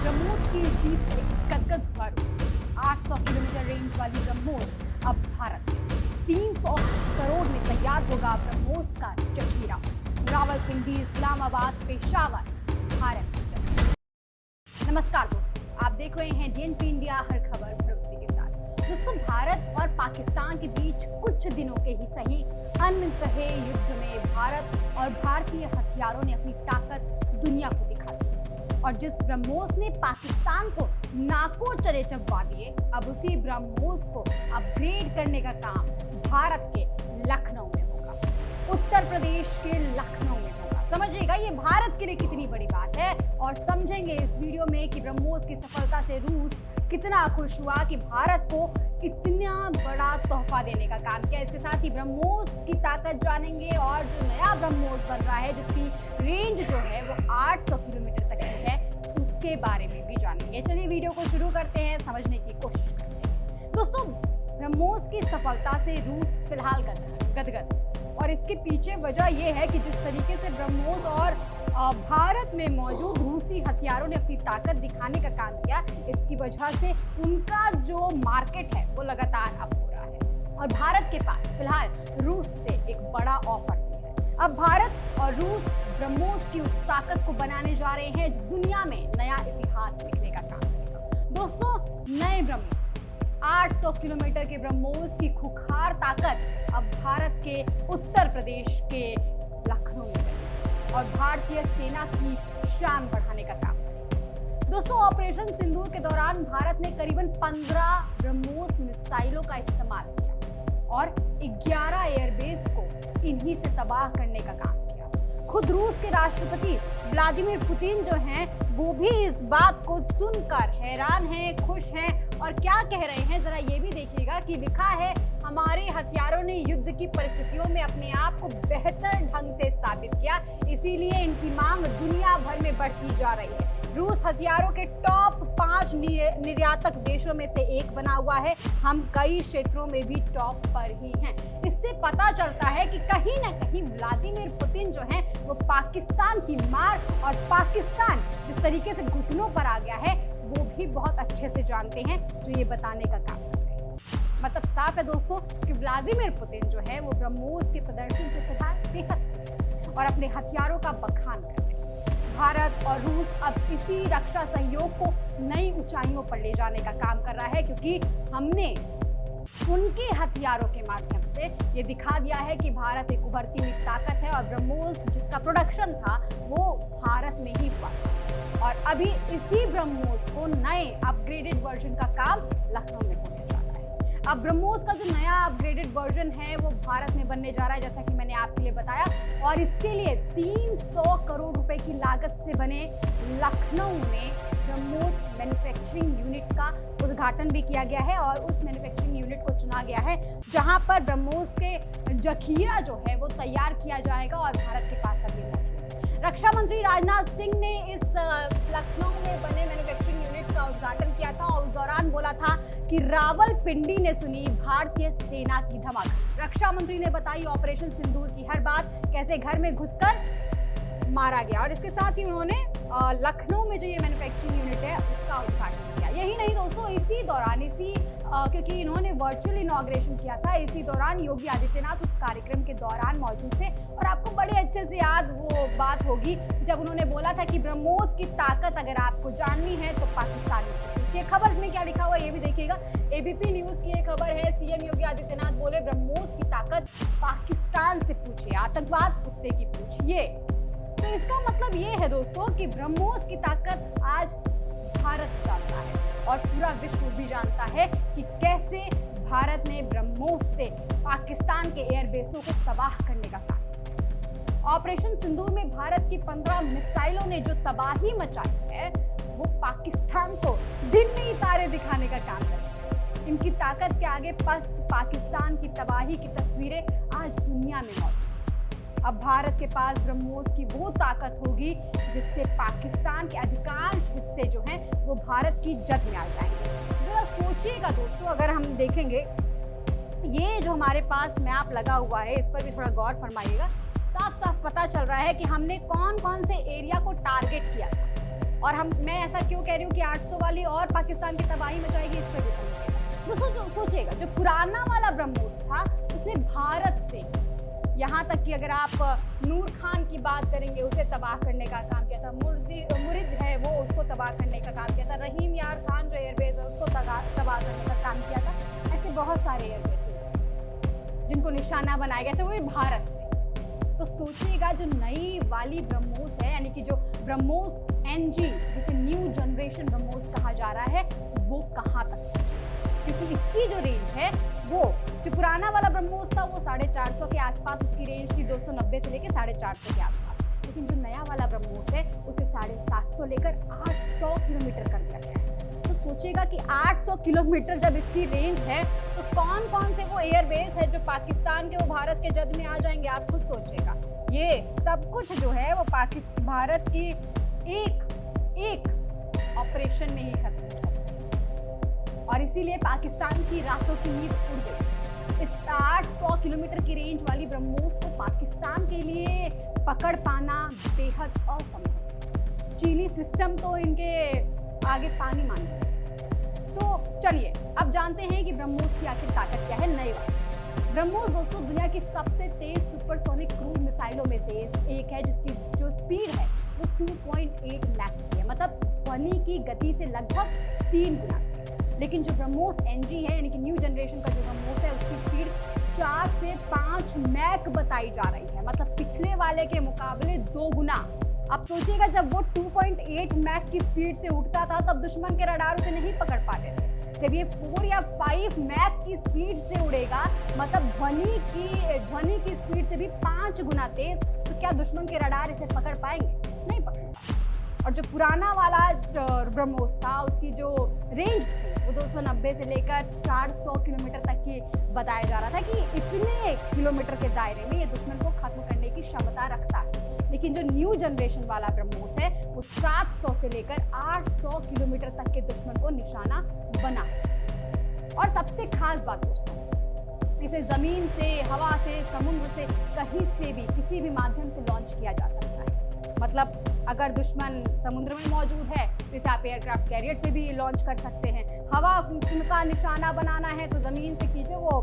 ब्रह्मोस की जीत से गदगद हुआ रूस। 800 किलोमीटर रेंज वाली ब्रह्मोस अब भारत में। 300 करोड़ में तैयार होगा ब्रह्मोस का जखीरा। रावलपिंडी, इस्लामाबाद, पेशावर, भारत में जब। नमस्कार दोस्तों, आप देख रहे हैं डीएनपी इंडिया, हर खबर भरोसे के साथ। दोस्तों, भारत और पाकिस्तान के बीच कुछ दिनों के ही सही अनकहे युद्ध में भारत और भारतीय हथियारों ने अपनी ताकत दुनिया को दिखा दी। और जिस ब्रह्मोस ने पाकिस्तान को नाको चले चबवा दिए, अब उसी ब्रह्मोस को अपग्रेड करने का काम भारत के लखनऊ में होगा, उत्तर प्रदेश के लखनऊ में होगा। समझिएगा ये भारत के लिए कितनी बड़ी बात है, और समझेंगे इस वीडियो में कि ब्रह्मोस की सफलता से रूस कितना खुश हुआ कि भारत को इतना बड़ा तोहफा देने का काम किया। इसके साथ ही ब्रह्मोस की ताकत जानेंगे, और जो नया ब्रह्मोस बन रहा है जिसकी रेंज जो है वो 800 किलोमीटर तक की है, उसके बारे में भी जानेंगे। चलिए वीडियो को शुरू करते हैं, समझने की कोशिश करते हैं। दोस्तों, ब्रह्मोस की सफलता से रूस फिलहाल गदगद, और इसके पीछे वजह यह है कि जिस तरीके से ब्रह्मोस और भारत में मौजूद रूसी हथियारों ने अपनी ताकत दिखाने का काम किया, इसकी वजह से उनका जो मार्केट है वो लगातार अप हो रहा है। और भारत के पास फिलहाल रूस से एक बड़ा ऑफर भी है। अब भारत और रूस ब्रह्मोस की उस ताकत को बनाने जा रहे हैं जो दुनिया में नया इतिहास लिखने का काम करेगा। दोस्तों, नए ब्रह्मोस 800 किलोमीटर के ब्रह्मोस की खुखार ताकत अब भारत के उत्तर प्रदेश के लखनऊ में बनी और भारतीय सेना की शान बढ़ाने का काम करेगी। दोस्तों, ऑपरेशन सिंदूर के दौरान भारत ने करीबन 15 ब्रह्मोस मिसाइलों का इस्तेमाल किया और 11 एयरबेस को इन्हीं से तबाह करने का काम किया। खुद रूस के राष्ट्रपति व्लादिमीर पुतिन जो हैं, वो भी इस बात को सुनकर हैरान हैं, खुश हैं, और क्या कह रहे हैं जरा ये भी देखिएगा कि लिखा है, हमारे हथियारों ने युद्ध की परिस्थितियों में अपने आप को बेहतर ढंग से साबित किया, इसीलिए इनकी मांग दुनिया भर में बढ़ती जा रही है। रूस हथियारों के टॉप 5 निर्यातक देशों में से एक बना हुआ है। हम कई क्षेत्रों में भी टॉप पर ही हैं। इससे पता चलता है कि कहीं ना कहीं व्लादिमीर पुतिन जो हैं, वो पाकिस्तान की मार और पाकिस्तान जिस तरीके से घुटनों पर आ गया है, वो भी बहुत अच्छे से जानते हैं, जो ये बताने का काम कर रहे हैं। मतलब साफ है दोस्तों कि व्लादिमीर पुतिन जो है वो ब्रह्मोस के प्रदर्शन से फिलहाल बेहद खुश है और अपने हथियारों का बखान कर रहे हैं। भारत और रूस अब इसी रक्षा सहयोग को नई ऊंचाइयों पर ले जाने का काम कर रहा है, क्योंकि हमने उनके हथियारों के माध्यम से ये दिखा दिया है कि भारत एक उभरती हुई ताकत है, और ब्रह्मोस जिसका प्रोडक्शन था वो भारत में ही हुआ, और अभी इसी ब्रह्मोस को नए अपग्रेडेड वर्जन का काम लखनऊ में होने जा रहा है। अब ब्रह्मोस का जो नया अपग्रेडेड वर्जन है वो भारत में बनने जा रहा है, जैसा कि मैंने आपके लिए बताया, और इसके लिए 300 करोड़ रुपए की लागत से बने लखनऊ में ब्रह्मोस मैन्युफैक्चरिंग यूनिट का उद्घाटन भी किया गया है, और उस मैन्युफैक्चरिंग यूनिट को चुना गया है जहां पर ब्रह्मोस के जखीरा जो है वो तैयार किया जाएगा, और भारत के पास अभी मौजूद है। रक्षा मंत्री राजनाथ सिंह ने इस लखनऊ में बने मैन्युफैक्चरिंग यूनिट का उद्घाटन किया था, और उस दौरान बोला था कि रावलपिंडी ने सुनी भारतीय सेना की धमक। रक्षा मंत्री ने बताई ऑपरेशन सिंदूर की हर बात, कैसे घर में घुसकर मारा गया, और इसके साथ ही उन्होंने लखनऊ में जो ये मैन्युफैक्चरिंग यूनिट है उसका उद्घाटन किया। यही नहीं दोस्तों, इसी दौरान क्योंकि इन्होंने वर्चुअल इनॉग्रेशन किया था, इसी दौरान योगी आदित्यनाथ उस कार्यक्रम के दौरान मौजूद थे, और आपको बड़े अच्छे से याद वो बात होगी जब उन्होंने बोला था कि ब्रह्मोस की ताकत अगर आपको जाननी है तो पाकिस्तान से पूछिए। खबर में क्या लिखा हुआ ये भी देखिएगा। एबीपी न्यूज की एक खबर है, सीएम योगी आदित्यनाथ बोले ब्रह्मोस की ताकत पाकिस्तान से पूछिए, आतंकवाद कुत्ते की पूछिए। तो इसका मतलब ये है दोस्तों कि ब्रह्मोस की ताकत आज भारत जानता है, और पूरा विश्व भी जानता है कि कैसे भारत ने ब्रह्मोस से पाकिस्तान के एयरबेसों को तबाह करने का काम किया। ऑपरेशन सिंदूर में भारत की 15 मिसाइलों ने जो तबाही मचाई है, वो पाकिस्तान को दिन में ही तारे दिखाने का काम करेगी। इनकी ताकत के आगे पस्त पाकिस्तान की तबाही की तस्वीरें आज दुनिया में मौजूद। अब भारत के पास ब्रह्मोस की वो ताकत होगी जिससे पाकिस्तान के अधिकांश हिस्से जो हैं वो भारत की जद में आ जाएंगे। जरा सोचिएगा दोस्तों, अगर हम देखेंगे ये जो हमारे पास मैप लगा हुआ है, इस पर भी थोड़ा गौर फरमाइएगा। साफ साफ पता चल रहा है कि हमने कौन कौन से एरिया को टारगेट किया था। और मैं ऐसा क्यों कह रही हूँ कि 800 वाली और पाकिस्तान की तबाही मचाएगी, इस पर भी समझिएगा। तो सोचिएगा, जो पुराना वाला ब्रह्मोस था उसने भारत से, यहाँ तक कि अगर आप नूर खान की बात करेंगे, उसे तबाह करने का काम किया था। मुरिद है वो, उसको तबाह करने का काम किया था। रहीम यार खान जो एयरबेस है उसको तबाह करने का काम किया था। ऐसे बहुत सारे एयरबेसेस हैं जिनको निशाना बनाया गया था, वो भी भारत से। तो सोचिएगा, जो नई वाली ब्रह्मोस है, यानी कि जो ब्रह्मोस NG, जिसे न्यू जनरेशन ब्रह्मोस कहा जा रहा है, वो कहाँ तक, क्योंकि इसकी जो रेंज है, वो जो पुराना वाला ब्रह्मोस था वो 450 के आसपास उसकी रेंज थी, 290 से लेकर 450 के आसपास। लेकिन जो नया वाला ब्रह्मोस है उसे 750 लेकर 800 किलोमीटर कर दिया गया है। तो सोचिएगा कि 800 किलोमीटर जब इसकी रेंज है, तो कौन कौन से वो एयरबेस है जो पाकिस्तान के, वो भारत के जद में आ जाएंगे, आप खुद सोचिएगा। ये सब कुछ जो है वो भारत की एक ऑपरेशन में ही खत्म हो सकता है। और इसीलिए पाकिस्तान की रातों की नींद उड़ गई। इस 800 किलोमीटर की रेंज वाली ब्रह्मोस को पाकिस्तान के लिए पकड़ पाना बेहद असंभव। चीनी सिस्टम तो इनके आगे पानी मान गया। तो चलिए अब जानते हैं कि ब्रह्मोस की आखिर ताकत क्या है। नए वाली ब्रह्मोस दोस्तों दुनिया की सबसे तेज सुपरसोनिक क्रूज मिसाइलों में से एक है, जिसकी जो स्पीड है वो 2.8 मैक की है, मतलब ध्वनि की गति से लगभग 3 गुना तेज। लेकिन जो ब्रह्मोस NG है, यानी कि न्यू जनरेशन का जो ब्रह्मोस है, उसकी स्पीड 4 से 5 मैक बताई जा रही है, मतलब पिछले वाले के मुकाबले 2 गुना। अब सोचिएगा, जब वो 2.8 मैक की स्पीड से उड़ता था तब दुश्मन के रडार उसे नहीं पकड़ पाते थे। जब ये 4 या 5 मैक की स्पीड से उड़ेगा, मतलब ध्वनि की स्पीड से भी 5 गुना तेज, तो क्या दुश्मन के रडार इसे पकड़ पाएंगे? नहीं पकड़ पाएंगे। और जो पुराना वाला ब्रह्मोस था, उसकी जो रेंज थी वो 290 से लेकर 400 किलोमीटर तक की बताया जा रहा था कि इतने किलोमीटर के दायरे में ये दुश्मन को खत्म करने की क्षमता रखता है। लेकिन जो न्यू जनरेशन वाला ब्रह्मोस है वो 700 से लेकर 800 किलोमीटर तक के दुश्मन को निशाना बना सकता है। और सबसे खास बात दोस्तों, इसे जमीन से, हवा से, समुद्र से, कहीं से भी, किसी भी माध्यम से लॉन्च किया जा सकता है। मतलब अगर दुश्मन समुद्र में मौजूद है तो इसे आप एयरक्राफ्ट कैरियर से भी लॉन्च कर सकते हैं। हवा का निशाना बनाना है तो जमीन से कीजिए, वो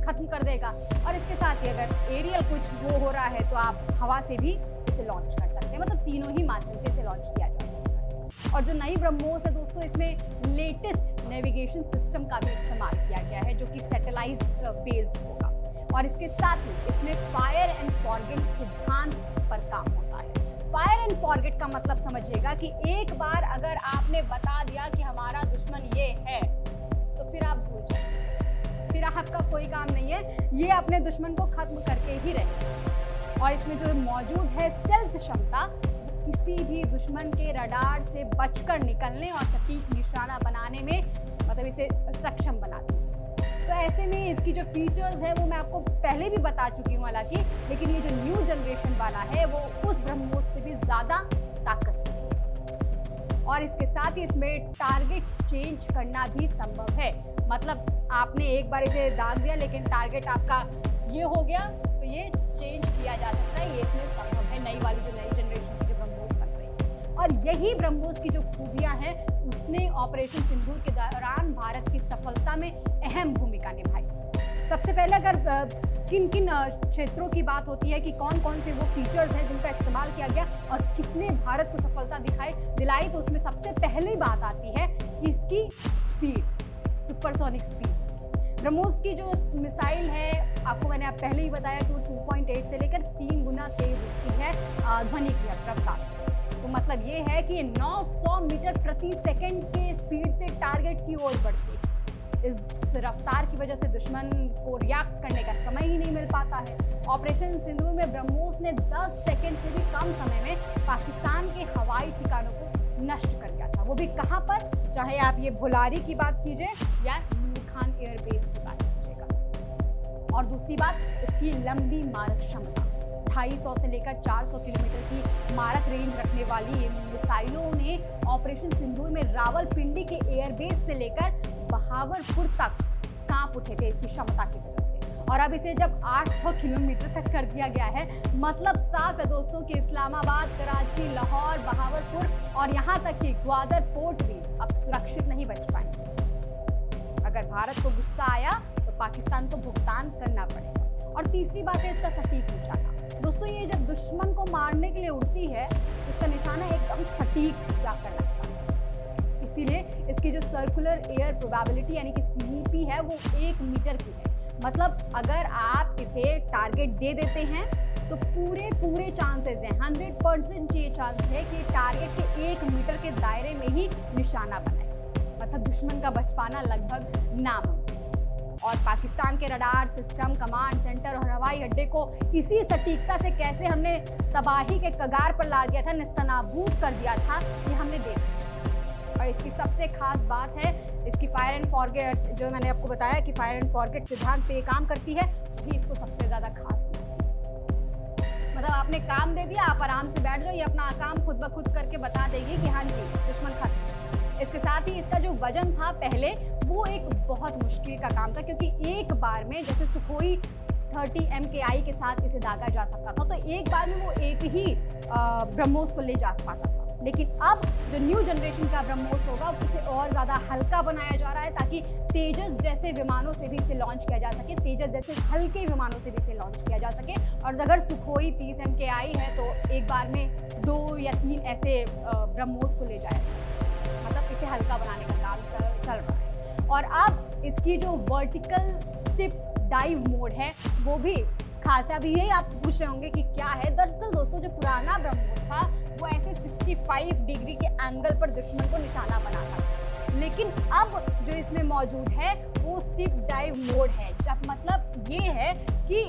खत्म कर देगा। और इसके साथ ही अगर एरियल कुछ वो हो रहा है तो आप हवा से भी इसे लॉन्च कर सकते हैं। मतलब तीनों ही माध्यम से इसे लॉन्च किया जा सकता है। और जो नई ब्रह्मोस है दोस्तों, इसमें लेटेस्ट नेविगेशन सिस्टम का भी इस्तेमाल किया गया है, जो कि सैटेलाइट बेस्ड होगा। और इसके साथ ही इसमें फायर एंड फॉरगेट सिद्धांत पर काम होता है। फायर एंड फॉरगेट का मतलब समझिएगा कि एक बार अगर आपने बता दिया कि हमारा दुश्मन ये है, तो फिर आप भूल जाएंगे, फिर आपका कोई काम नहीं है, ये अपने दुश्मन को खत्म करके ही रहेंगे। और इसमें जो मौजूद है स्टेल्थ क्षमता, किसी भी दुश्मन के रडार से बचकर निकलने और सटीक निशाना बनाने में, मतलब इसे सक्षम बनाती है। तो ऐसे में इसकी जो फीचर्स है वो मैं आपको पहले भी बता चुकी हूँ हालांकि, लेकिन ये जो न्यू जनरेशन वाला है वो उस ब्रह्मोस से भी ज़्यादा ताकतवर है। और इसके साथ ही इसमें टारगेट चेंज करना भी संभव है। मतलब आपने एक बार इसे दाग दिया, लेकिन टारगेट आपका ये हो गया तो ये चेंज किया जा सकता है। ये इसमें संभव है नई वाली जो नई जनरेशन की जो ब्रह्मोस बन रही है। और यही ब्रह्मोस की जो खूबियाँ हैं, उसने ऑपरेशन सिंदूर के दौरान भारत की सफलता में अहम भूमिका निभाई। सबसे पहले अगर किन किन क्षेत्रों की बात होती है कि कौन कौन से वो फीचर्स हैं जिनका इस्तेमाल किया गया और किसने भारत को सफलता दिलाई, तो उसमें सबसे पहली बात आती है कि इसकी स्पीड, सुपरसोनिक स्पीड। ब्रह्मोस की जो मिसाइल है, आपको मैंने पहले ही बताया कि वो 2.8 से लेकर 3 गुना तेज होती है ध्वनि की रफ्तार से। तो मतलब ये है कि 900 मीटर प्रति सेकंड के स्पीड से टारगेट की ओर बढ़ती है। इस रफ्तार की वजह से दुश्मन को रिएक्ट करने का समय ही नहीं मिल पाता है। ऑपरेशन सिंदूर में ब्रह्मोस ने 10 सेकंड से भी कम समय में पाकिस्तान के हवाई ठिकानों को नष्ट कर दिया था। वो भी कहाँ पर, चाहे आप ये भुलारी की बात कीजिए या नूर खान एयरबेस की बात कीजिएगा। और दूसरी बात, इसकी लंबी मारक क्षमता, 250 से लेकर 400 किलोमीटर की मारक रेंज रखने वाली मिसाइलों ने ऑपरेशन सिंदूर में रावलपिंडी के एयरबेस से लेकर बहावलपुर तक कांप उठे थे इसकी क्षमता की वजह से। और अब इसे जब 800 किलोमीटर तक कर दिया गया है, मतलब साफ है दोस्तों कि इस्लामाबाद, कराची, लाहौर, बहावलपुर और यहाँ तक कि ग्वादर पोर्ट भी अब सुरक्षित नहीं बच पाएंगे। अगर भारत को गुस्सा आया तो पाकिस्तान को भुगतान करना पड़ेगा। और तीसरी बात है इसका सटीक निशाना। दोस्तों, ये जब दुश्मन को मारने के लिए उड़ती है, उसका निशाना एकदम सटीक जाकर लगता है। इसीलिए इसकी जो सर्कुलर एयर प्रोबेबिलिटी यानी कि CEP है वो 1 मीटर की है। मतलब अगर आप इसे टारगेट दे देते हैं तो पूरे चांसेस हैं, 100% ये चांस है कि टारगेट के 1 मीटर के दायरे में ही निशाना बनाए। मतलब दुश्मन का बच पाना लगभग नामुमकिन। और पाकिस्तान के रडार सिस्टम, कमांड सेंटर और हवाई अड्डे को इसी सटीकता से कैसे हमने तबाही के कगार पर ला दिया था, निस्तनाबूद कर दिया था, ये हमने देखा। और इसकी सबसे खास बात है इसकी फायर एंड फॉरगेट, जो मैंने आपको बताया कि फायर एंड फॉरगेट सिद्धांत पे काम करती है, वही इसको सबसे ज़्यादा खास बनाती है। मतलब आपने काम दे दिया, आप आराम से बैठ जाओ, ये अपना काम खुद ब खुद करके बता देगी कि हाँ जी दुश्मन खत्म। इसके साथ ही इसका जो वजन था पहले, वो एक बहुत मुश्किल का काम था, क्योंकि एक बार में जैसे सुखोई 30 MKI के साथ इसे दागा जा सकता था, तो एक बार में वो एक ही ब्रह्मोस को ले जा पाता था। लेकिन अब जो न्यू जनरेशन का ब्रह्मोस होगा उसे और ज़्यादा हल्का बनाया जा रहा है, ताकि तेजस जैसे विमानों से भी इसे लॉन्च किया जा सके, तेजस जैसे हल्के विमानों से भी इसे लॉन्च किया जा सके। और अगर सुखोई 30 MKI है तो एक बार में 2 या 3 ऐसे ब्रह्मोस को ले जाया जा सके। मतलब इसे हल्का बनाने का काम चल रहा है। और अब इसकी जो वर्टिकल स्टिप डाइव मोड है वो भी खास है। अभी यही आप पूछ रहे होंगे कि क्या है। दरअसल दोस्तों, जो पुराना ब्रह्मोस था वो ऐसे 65 डिग्री के एंगल पर दुश्मन को निशाना बनाता था, लेकिन अब जो इसमें मौजूद है वो स्टिप डाइव मोड है। जब मतलब ये है कि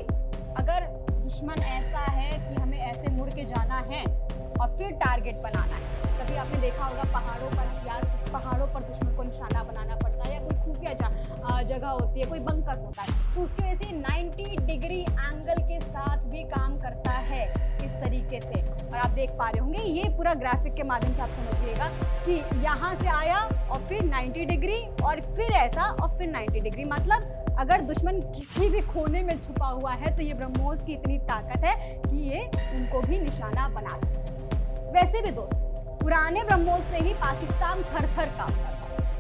अगर दुश्मन ऐसा है कि हमें ऐसे मुड़ के जाना है और फिर टारगेट बनाना है, कभी आपने देखा होगा पहाड़ों पर दुश्मन को निशाना बनाना पड़ता है, या कोई खुफिया जगह होती है, कोई बंकर होता है, तो उसके वजह से 90 डिग्री एंगल के साथ भी काम करता है इस तरीके से। और आप देख पा रहे होंगे, ये पूरा ग्राफिक के माध्यम से आप समझिएगा कि यहाँ से आया और फिर 90 डिग्री और फिर ऐसा और फिर 90 डिग्री। मतलब अगर दुश्मन किसी भी कोने में छुपा हुआ है तो ये ब्रह्मोस की इतनी ताकत है कि ये उनको भी निशाना बना सकता है। वैसे भी दोस्तों, पुराने ब्रह्मोस से ही पाकिस्तान थर-थर कांपता था।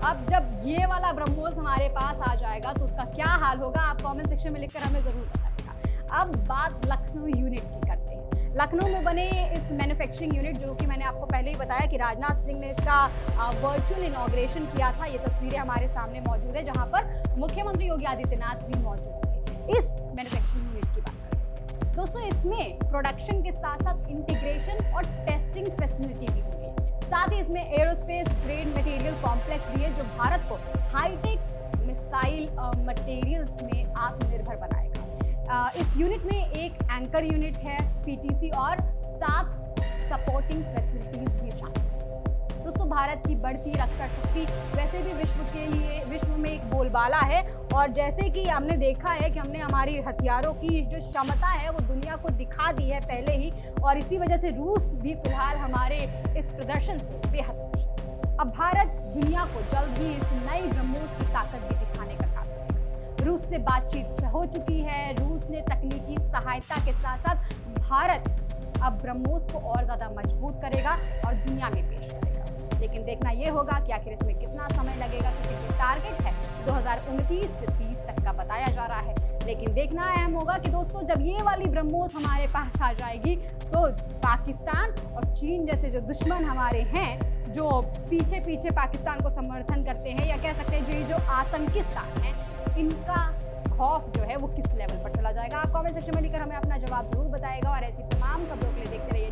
अब जब ये वाला ब्रह्मोस हमारे पास आ जाएगा तो उसका क्या हाल होगा, आप कमेंट सेक्शन में लिखकर हमें ज़रूर बताइएगा। अब बात लखनऊ यूनिट की करते हैं। लखनऊ में बने इस मैन्युफैक्चरिंग यूनिट, जो कि मैंने आपको पहले ही बताया कि राजनाथ सिंह ने इसका वर्चुअल इनॉग्रेशन किया था। ये तस्वीरें हमारे सामने मौजूद है, जहाँ पर मुख्यमंत्री योगी आदित्यनाथ भी मौजूद थे। इस मैन्युफैक्चरिंग यूनिट की बात दोस्तों, इसमें प्रोडक्शन के साथ साथ इंटीग्रेशन और टेस्टिंग फैसिलिटी भी होगी। साथ ही इसमें एरोस्पेस ग्रेड मटेरियल कॉम्प्लेक्स भी है, जो भारत को हाईटेक मिसाइल मटेरियल्स में आत्मनिर्भर बनाएगा। इस यूनिट में एक एंकर यूनिट है, PTC और 7 सपोर्टिंग फैसिलिटीज भी शामिल हैं। दोस्तों, भारत की बढ़ती रक्षा शक्ति वैसे भी विश्व में एक बोलबाला है, और जैसे कि हमने देखा है कि हमने हमारी हथियारों की जो क्षमता है वो दुनिया को दिखा दी है पहले ही, और इसी वजह से रूस भी फिलहाल हमारे इस प्रदर्शन से बेहद खुश है। अब भारत दुनिया को जल्द ही इस नई ब्रह्मोस की ताकत भी दिखाने का काम करेगा। रूस से बातचीत हो चुकी है। रूस ने तकनीकी सहायता के साथ साथ भारत अब ब्रह्मोस को और ज़्यादा मजबूत करेगा और दुनिया में पेश करेगा। लेकिन देखना ये होगा कि आखिर इसमें कितना समय लगेगा, क्योंकि जो टारगेट है 2029 से 30 तक का बताया जा रहा है। लेकिन देखना अहम होगा कि दोस्तों, जब ये वाली ब्रह्मोस हमारे पास आ जाएगी तो पाकिस्तान और चीन जैसे जो दुश्मन हमारे हैं, जो पीछे पीछे पाकिस्तान को समर्थन करते हैं, या कह सकते हैं जो आतंकिस्तान है, इनका खौफ जो है वो किस लेवल पर चला जाएगा। आप कमेंट सेक्शन में लिखकर हमें अपना जवाब जरूर बताएगा, और ऐसी तमाम खबरों के लिए देखते रहिए